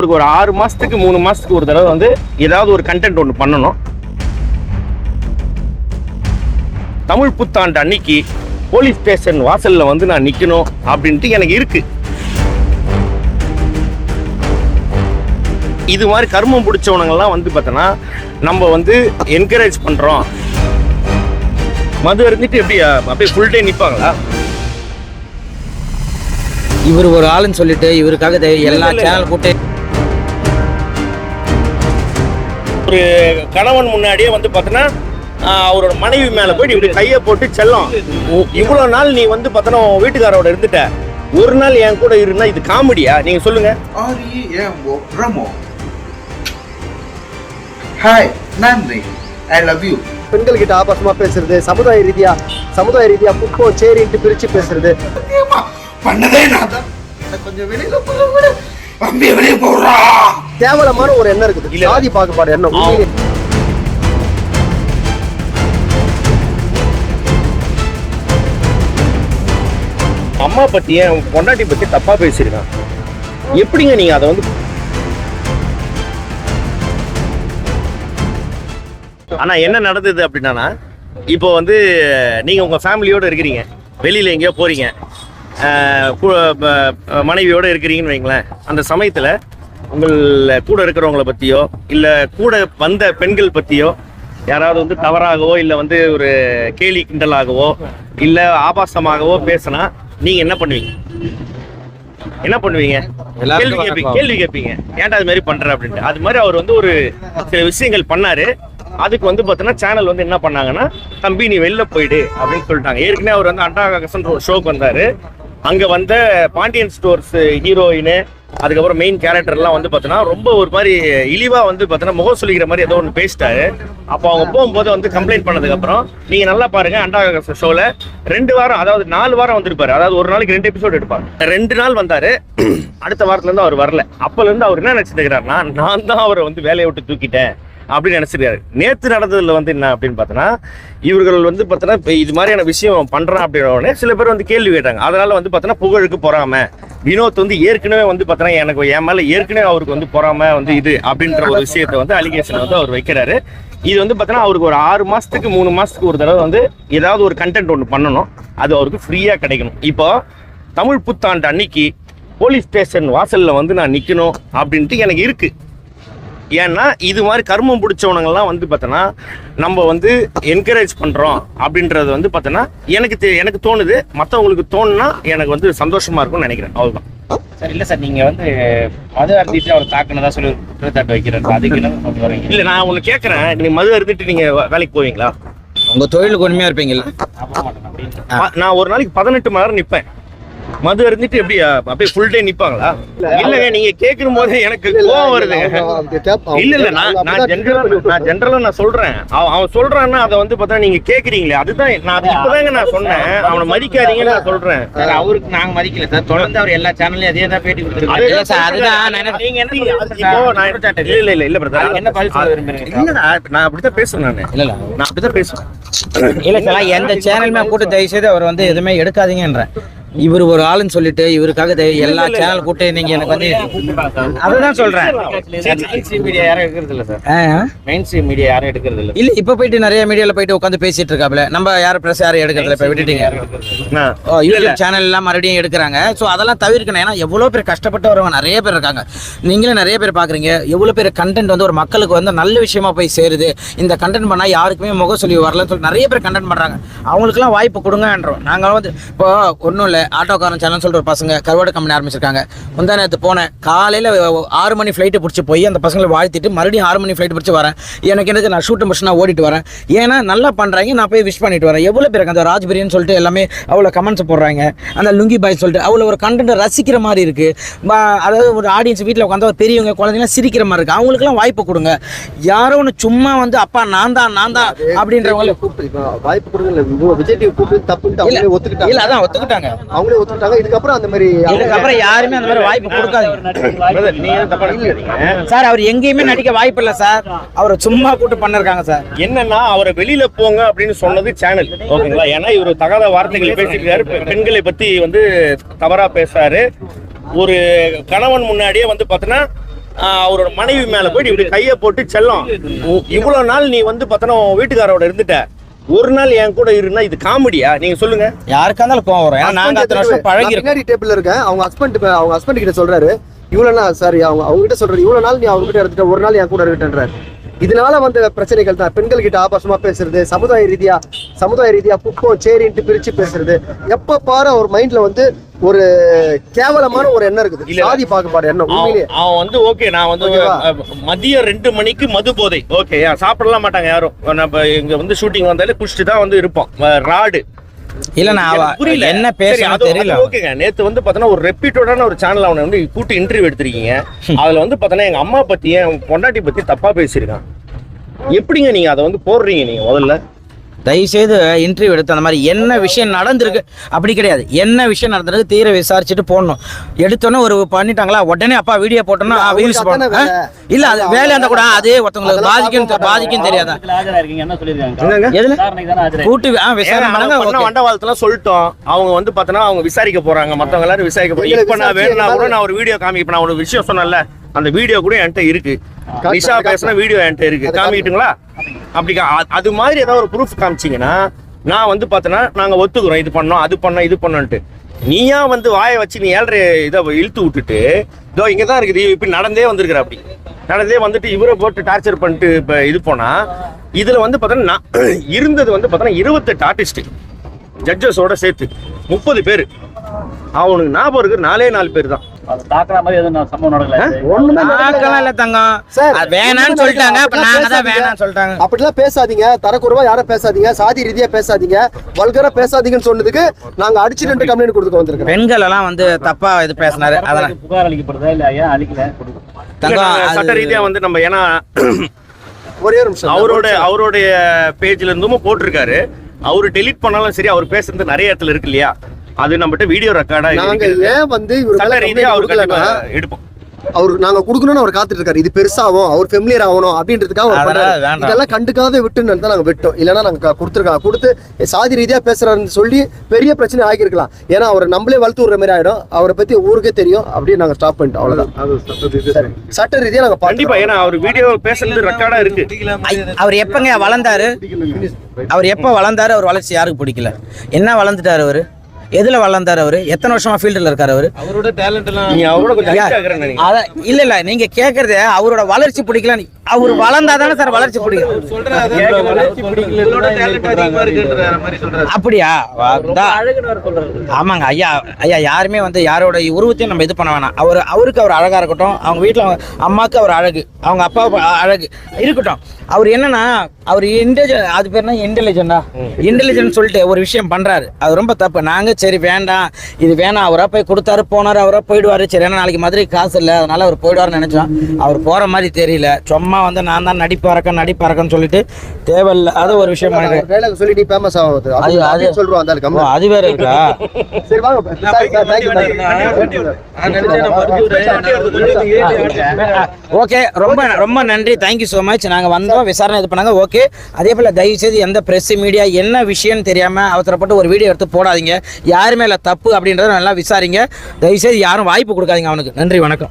ஒரு 6 மாசத்துக்கு 3 மாசத்துக்கு ஒரு தடவை வந்து ஏதாவது ஒரு கண்டென்ட் ஒன்று பண்ணணும். தமிழ் புத்தாண்டு அன்னைக்கு போலீஸ் ஸ்டேஷன் வாசல்ல வந்து நான் நிக்கணும் அப்படின்ட்டு எனக்கு இருக்கு. இது மாதிரி கர்மம் பிடிச்சவனங்கள்லாம் வந்து பார்த்தோன்னா நம்ம வந்து என்கரேஜ் பண்றோம். மது இருந்துட்டு எப்படி அப்படியே ஃபுல் டே நிற்பாங்களா? இவர் ஒரு ஆளுன்னு சொல்லிட்டு இவருக்காக எல்லா சேனல் கூட்டு ஒரு கணவன் முன்னாடியே வந்து பார்த்தோன்னா அவரோட மனைவி மேல போயிட்டு இப்படி கையை போட்டு செல்லம், இவ்வளவு நாள் நீ வந்து பார்த்தோன்னா வீட்டுக்காரோட இருந்துட்ட, ஒரு நாள் என் கூட இருந்தா இது காமெடியா? நீங்க சொல்லுங்க. ஹாய் நன்றி, ஐ லவ் யூ. பெண்கள் கிட்ட ஆபாசமா பேசுறது, சமுதாய ரீதியா குப்போ சேரின்ட்டு பிரிச்சு பேசுறது பண்ணதே நான் தான். கொஞ்சம் வெளியில போற வெளியே போறா கேவலமான ஒரு எண்ணம் இருக்குது. சாதி பாகுபாடு எண்ணம். அம்மா பத்தி பொண்டாட்டி பத்தி தப்பா பேசிருக்கான். எப்படிங்க நீங்க அதை வந்து? ஆனா என்ன நடந்தது அப்படின்னா, இப்போ வந்து நீங்க உங்க ஃபேமிலியோட இருக்கிறீங்க, வெளியில எங்கேயோ போறீங்க, மனைவியோட இருக்கிறீங்கன்னு வைங்களேன். அந்த சமயத்துல உங்கள் கூட இருக்கிறவங்கள பத்தியோ இல்ல கூட வந்த பெண்கள் பத்தியோ யாராவது வந்து தவறாகவோ இல்ல வந்து ஒரு கேலி கிண்டலாகவோ இல்ல ஆபாசமாகவோ பேசினா நீங்க என்ன பண்ணுவீங்க? கேள்வி கேட்பீங்க, ஏன்டா அது மாதிரி பண்ற அப்படின்ட்டு. அது மாதிரி அவர் வந்து ஒரு சில விஷயங்கள் பண்ணாரு. அதுக்கு வந்து பார்த்தீங்கன்னா சேனல் வந்து என்ன பண்ணாங்கன்னா, தம்பி நீ வெளில போயிடு அப்படின்னு சொல்லிட்டாங்க. ஏற்கனவே அவர் வந்து அண்டா ஷோக்கு வந்தாரு. அங்க வந்த பாண்டியன் ஸ்டோர்ஸ் ஹீரோயின், அதுக்கப்புறம் மெயின் கேரக்டர்லாம் வந்து பார்த்தீங்கன்னா ரொம்ப ஒரு மாதிரி இழிவா வந்து பார்த்தீங்கன்னா முகம் சொல்லிக்கிற மாதிரி ஏதோ ஒன்று பேசிட்டாரு. அப்போ அவங்க போகும்போது வந்து கம்ப்ளைண்ட் பண்ணதுக்கப்புறம் நீங்க நல்லா பாருங்க, அண்டா ஷோல 2 வாரம், அதாவது 4 வாரம் வந்திருப்பாரு. அதாவது ஒரு நாளைக்கு 2 எபிசோடு எடுப்பாரு. 2 நாள் வந்தாரு. அடுத்த வாரத்துல இருந்து அவர் வரல. அப்பல இருந்து அவர் என்ன நினைச்சிருக்கிறாருன்னா, நான் தான் அவரை வந்து வேலையை விட்டு தூக்கிட்டேன் அப்படின்னு நினைச்சிருக்காரு. நேற்று நடந்ததுல வந்து என்ன அப்படின்னு பார்த்தோன்னா, இவர்கள் வந்து பார்த்தோன்னா இது மாதிரியான விஷயம் பண்றான் அப்படின்னோடனே சில பேர் வந்து கேள்வி கேட்டாங்க. அதனால வந்து பார்த்தோன்னா புகழுக்கு பொறாம, வினோத் வந்து ஏற்கனவே வந்து பார்த்தோன்னா எனக்கு என் மேல ஏற்கனவே அவருக்கு வந்து பொறாம வந்து இது அப்படின்ற ஒரு விஷயத்த வந்து அலிகேஷன் வந்து அவர் வைக்கிறாரு. இது வந்து பார்த்தோன்னா அவருக்கு ஒரு 6 மாசத்துக்கு 3 மாசத்துக்கு ஒரு தடவை வந்து ஏதாவது ஒரு கண்டென்ட் ஒன்று பண்ணணும். அது அவருக்கு ஃப்ரீயா கிடைக்கணும். இப்போ தமிழ் புத்தாண்டு அன்னைக்கு போலீஸ் ஸ்டேஷன் வாசல்ல வந்து நான் நிக்கணும் அப்படின்ட்டு எனக்கு இருக்கு. ஏன்னா இது மாதிரி கர்மம் பிடிச்சவனங்கள்லாம் வந்து பார்த்தோன்னா நம்ம வந்து என்கரேஜ் பண்ணுறோம் அப்படின்றது வந்து பார்த்தோன்னா எனக்கு தோணுது. மற்றவங்களுக்கு தோணுனா எனக்கு வந்து சந்தோஷமா இருக்கும்னு நினைக்கிறேன். அவ்வளோதான் சார். இல்லை சார், நீங்கள் வந்து மது அருந்திட்டு அவர் தாக்குனதா சொல்லி குற்றச்சாட்டு வைக்கிறாரு. அதுக்கு என்ன வரீங்க? இல்லை, நான் ஒன்று கேட்குறேன். நீங்கள் மது அருந்திட்டு நீங்கள் வேலைக்கு போவீங்களா? உங்கள் தொழிலுக்கு உண்மையாக இருப்பீங்களா? நான் ஒரு நாளைக்கு 18 மணி நேரம் நிற்பேன். மது இருந்துட்டு எப்படி அப்படியே ஃபுல் டே நிப்பாங்களா? இல்லங்க, நீங்க கேட்கும் போது எனக்கு கோவம் வருதுங்க. இல்ல நான் ஜென்ரலா நான் சொல்றேன். அவன் சொல்றான்னா அதை வந்து பார்த்தா நீங்க கேக்குறீங்களே, அதுதான் நான் இப்பதாங்க நான் சொன்னேன். அவனை மதிக்காதீங்கன்னு நான் சொல்றேன். அவருக்கு நாங்க மதிக்கல சார். தொடர்ந்து அவர் எல்லா சேனல்லையும் அதே தான் பேட்டி கொடுத்துருக்காரு. இல்ல பிரதர், என்ன பதில் சொல்ல விரும்புறீங்க? இல்ல நான் அப்படித்தான் பேசுறேன். நான் அப்படித்தான் பேசுறேன். இல்ல சார், எந்த சேனலுமே கூட்டு தயவு செய்து அவர் வந்து எதுவுமே எடுக்காதீங்கன்ற. இவர் ஒரு ஆளுன்னு சொல்லிட்டு இவருக்காக எல்லா சேனல் கூட்டு நீங்க எனக்கு வந்து அதுதான் சொல்றேன். மீடியா யாரும் எடுக்கிறது இல்ல சார். மெயின் ஸ்ட்ரீம் மீடியா யாரும் எடுக்கிறது இல்ல. இல்ல, இப்ப போயிட்டு நிறைய மீடியால போயிட்டு உட்காந்து பேசிட்டு இருக்காப்ல. நம்ம யாரும் பிரஸ் யாரும் எடுக்கிறது இல்ல. இப்ப விட்டுட்டீங்க. யூடியூப் சேனல் எல்லாம் மறுபடியும் எடுக்கிறாங்க. ஸோ அதெல்லாம் தவிர்க்கணும். ஏன்னா எவ்வளவு பேர் கஷ்டப்பட்டு வரவங்க நிறைய பேர் இருக்காங்க. நீங்களும் நிறைய பேர் பாக்குறீங்க. எவ்வளவு பேர் கண்டென்ட் வந்து ஒரு மக்களுக்கு வந்து நல்ல விஷயமா போய் சேருது. இந்த கண்டென்ட் பண்ணா யாருக்குமே முக சொல்லி வரலன்னு சொல்லி நிறைய பேர் கண்டென்ட் பண்றாங்க. அவங்களுக்கு எல்லாம் வாய்ப்பு கொடுங்கன்றோம். நாங்க வந்து இப்போ ஒன்றும் இல்லை, ஆட்டோக்காரன் சேனல் சொல்ற பசங்க கருவாடு கம்பெனி ஆரம்பிச்சிருக்காங்க. முந்தா நேரத்து போனேன். காலையில் 6 மணி ஃப்ளைட்டு பிடிச்சி போய் அந்த பசங்களை வாழ்த்திட்டு மறுபடியும் 6 மணி ஃப்ளைட் பிடிச்சி வரேன். எனக்கு நான் ஷூட்டை முடிச்சு நான் ஓடிட்டு வரேன். ஏன்னா நல்லா பண்ணுறாங்க, நான் போய் விஷ் பண்ணிட்டு வரேன். எவ்வளோ பேருக்கு அந்த ராஜ்பிரின்னு சொல்லிட்டு எல்லாமே அவ்வளோ கமெண்ட்ஸ் போடுறாங்க. அந்த லுங்கி பாய் சொல்லிட்டு அவ்வளோ ஒரு கண்டென்ட்டை ரசிக்கிற மாதிரி இருக்குது. அதாவது ஒரு ஆடியன்ஸ் வீட்டில் உட்காந்து ஒரு பெரியவங்க குழந்தைங்களாம் சிரிக்கிற மாதிரி இருக்குது. அவங்களுக்குலாம் வாய்ப்பு கொடுங்க. யாரோ ஒன்று சும்மா வந்து அப்பா நான் தான் அப்படின்றவங்கள வாய்ப்பு கொடுங்க. விஜய் டிவி கூப்பிட்டு தப்புன்னு ஒத்துக்கிட்டாங்க. இல்லை, அதான் ஒத்துக்கிட்டாங்க. அவங்களே ஒத்துக்கிட்டாங்க. இதுக்கப்புறம் அந்த மாதிரி யாருமே அந்த மாதிரி வாய்ப்பு கொடுக்காதீங்க சார். அவர் எங்கேயுமே நடிக்க வாய்ப்பு இல்லை சார். அவரை சும்மா கூட்டு பண்ணிருக்காங்க சார். என்னன்னா அவரை வெளியில போங்க அப்படின்னு சொன்னது சேனல், ஓகேங்களா? ஏன்னா இவர் தகாத வார்த்தைகளை பேசிக்கிறாரு, பெண்களை பத்தி வந்து தவறா பேசுறாரு. ஒரு கணவன் முன்னாடியே வந்து பார்த்தோன்னா அவரோட மனைவி மேல போயிட்டு இப்படி கையை போட்டு செல்லம் இவ்வளவு நாள் நீ வந்து பார்த்தனா வீட்டுக்காரோட இருந்துட்ட, ஒரு நாள் என் கூட இருந்தா இது காமெடியா? நீங்க சொல்லுங்க. யாருக்கா இருந்தாலும் கோவம் வரும். ஏன்னா நாங்க அத்தனை வருஷம் பழகி இருக்கோம். பின்னாடி டேபிள்ல இருக்கேன். அவங்க ஹஸ்பண்ட் கிட்ட சொல்றாரு, இவ்வளவு நாள் சாரி அவங்க கிட்ட சொல்றாரு, இவ்வளவு நாள் நீ அவங்க கிட்ட இருந்துட்ட, ஒரு நாள் என் கூட இருக்கட்டன்றாரு. இதனால வந்த பிரச்சனைகள் தான். பெண்கள் கிட்ட ஆபாசமா பேசுறது, சமுதாய ரீதியா புக்கம் சேரின்ட்டு பிரிச்சு பேசுறது, எப்ப பாரு அவர் மைண்ட்ல வந்து ஒரு கேவலமான ஒரு எண்ணம் இருக்குது, சாதி பாகுபாடு எண்ணம். உண்மையிலேயே அவன் வந்து ஓகே, நான் வந்து மதியம் 2 மணிக்கு மது போதை, ஓகே சாப்பிடலாம் மாட்டாங்க யாரும். நம்ம இங்க வந்து ஷூட்டிங் வந்தாலே குடிச்சிட்டு தான் வந்து இருப்போம். ராடு இல்ல நான் புரியல என்ன பேசுறது தெரியல. ஓகேங்க, நேத்து வந்து பார்த்தனா ஒரு ரெப்யூட்டடான ஒரு சேனல் அவனை வந்து கூட்டு இன்டர்வியூ எடுத்திருக்கீங்க. அதுல வந்து பார்த்தனா எங்க அம்மா பத்தி என் பொண்டாட்டி பத்தி தப்பா பேசியிருக்கான். எப்படிங்க நீங்க அதை வந்து போடுறீங்க? நீங்க முதல்ல தயவுசெய்து இன்டர்வியூ எடுத்து அந்த மாதிரி என்ன விஷயம் நடந்திருக்கு அப்படி கிடையாது, என்ன விஷயம் நடந்திருக்கு தீர விசாரிச்சுட்டு போடணும். எடுத்தோன்னே ஒரு பண்ணிட்டாங்களா உடனே அப்பா வீடியோ போட்டோம்னா வியூஸ் போடணும். இல்ல அது வேலையா இருந்தா கூட அதே ஒருத்தவங்களுக்கு பாதிக்கும் தெரியாதா? கூட்டு விசாரணை வண்டவாளத்தெல்லாம் சொல்லிட்டோம். அவங்க வந்து பார்த்தனா அவங்க விசாரிக்க போறாங்க, மத்தவங்க எல்லாரும் விசாரிக்க போறாங்க. இப்ப நான் வேணும்னா கூட நான் ஒரு வீடியோ காமிப்பேன். நான் ஒரு விஷயம் சொன்னேன்ல, அந்த வீடியோ கூட என்கிட்ட இருக்கு. நிஷா பேசுன வீடியோ என்கிட்ட இருக்கு, காமிக்கிட்டுங்களா? அப்படி அது மாதிரி ஏதாவது ஒரு ப்ரூஃப் காமிச்சிங்கன்னா நான் வந்து பார்த்தேன்னா நாங்க ஒத்துக்கிறோம், இது பண்ணோம் அது பண்ணோம் இது பண்ணோன்ட்டு. நீயா வந்து வாயை வச்சு நீ 7 இதை இழுத்து விட்டுட்டு இதோ இங்கே தான் இருக்குது இப்படி நடந்தே வந்திருக்கிற. அப்படி நடந்தே வந்துட்டு இவரை போட்டு டார்ச்சர் பண்ணிட்டு இப்போ இது போனா இதுல வந்து பார்த்தோன்னா இருந்தது வந்து பார்த்தோன்னா 28 ஆர்டிஸ்ட் ஜட்ஜஸோட சேர்த்து 30 பேர். அவனுக்கு ஞாபகம் இருக்கு 4 பேர் தான். அப்படிலாம் பேசாதீங்க, தரக்குறைவா யாரும் பேசாதீங்க, சாதி ரீதியா பேசாதீங்க, வல்கரா பேசாதீங்கன்னு சொன்னதுக்கு நாங்க அடிச்சு 2 கம்ப்ளைண்ட் கொடுத்து வந்திருக்கோம். பெண்கள் எல்லாம் வந்து தப்பா இது பேசினாரு, அதெல்லாம் புகார் அளிக்கப்படுதா இல்ல ஏன் அளிக்கல? சட்ட ரீதியா வந்து நம்ம ஏன்னா ஒரே ஒரு நிமிஷம், அவருடைய பேஜ்ல இருந்தும் போட்டிருக்காரு. அவரு டெலீட் பண்ணாலும் சரி, அவர் பேசுறது நிறைய இடத்துல இருக்கு இல்லையா, அது நம்மகிட்ட வீடியோ ரெக்கார்டா நாங்க ஏன் வந்து எடுப்போம். அவரு நாங்க குடுக்கணும்னு அவர் காத்துட்டு இருக்காரு. இது பெருசாகும், அவர் ஃபெமிலியர் ஆகணும் அப்படின்றதுக்காக இதெல்லாம் கண்டுக்காத விட்டுன்னு தான் நாங்க விட்டோம். இல்லைன்னா நாங்க கொடுத்து சாதி ரீதியா பேசுறாருன்னு சொல்லி பெரிய பிரச்சனை ஆகிருக்கலாம். ஏன்னா அவரை நம்மளே வளர்த்து விடுற மாதிரி ஆயிடும். அவரை பத்தி ஊருக்கே தெரியும். அப்படியே நாங்க ஸ்டாப் பண்ணிட்டோம், அவ்வளவுதான். சட்ட ரீதியா நாங்க கண்டிப்பா, ஏன்னா அவர் வீடியோ பேசுறது ரெக்கார்டா இருக்கு. அவர் எப்பங்க வளர்ந்தாரு? அவர் எப்ப வளர்ந்தாரு? அவர் வளர்ச்சி யாருக்கு பிடிக்கல? என்ன வளர்ந்துட்டாரு அவரு? எதுல வளர்ந்தாரு அவரு? எத்தனை வருஷமா ஃபீல்டுல இருக்காரு அவரு? அவரோட டேலண்ட் எல்லாம் நீங்க அவரோட கொஞ்சம் இல்ல நீங்க கேக்குறது அவரோட வளர்ச்சி பிடிக்கல. அவர் வளர்ந்தாதானே சார் வளர்ச்சி பிடிக்கும். அப்படியா? ஆமாங்க ஐயா, யாருமே வந்து யாரோட உருவத்தையும் நம்ம இது பண்ண வேணாம். அவருக்கு அவர் அழகா இருக்கட்டும், அவங்க வீட்டுல அம்மாவுக்கு அவர் அழகு, அவங்க அப்பா அழகு இருக்கட்டும். அவர் என்னன்னா அவர் அது பேர் என்ன இன்டெலிஜென்ட் சொல்லிட்டு ஒரு விஷயம் பண்றாரு. அது ரொம்ப தப்பு. நாங்க சரி வேண்டாம் இது வேணாம், அவரா போய் கொடுத்தாரு போனாரு, அவரா போயிடுவாரு. சரி ஏன்னா நாளைக்கு மதுரை காசு இல்லை, அதனால அவர் போயிடுவாருன்னு நினைச்சோம். அவர் போற மாதிரி தெரியல. சும்மா வந்து நான் தான் நடிப்பறக்கன்னு சொல்லிட்டு தேவையில்ல அது ஒரு விஷயம் சொல்லிட்டு ஃபேமஸ் ஆகுது. அது சொல்றோம், அது வேற இருக்கா? சரி ஓகே, ரொம்ப ரொம்ப நன்றி, தேங்க்யூ ஸோ மச். நாங்கள் வந்தோம், விசாரணை இது பண்ணாங்க, ஓகே. அதே போல் தயவுசெய்து எந்த ப்ரெஸ் மீடியா என்ன விஷயம்னு தெரியாமல் அவசரப்பட்டு ஒரு வீடியோ எடுத்து போடாதீங்க. யாருமே இல்லை தப்பு அப்படின்றத நல்லா விசாரிங்க. தயவுசெய்து யாரும் வாய்ப்பு கொடுக்காதீங்க அவனுக்கு. நன்றி, வணக்கம்.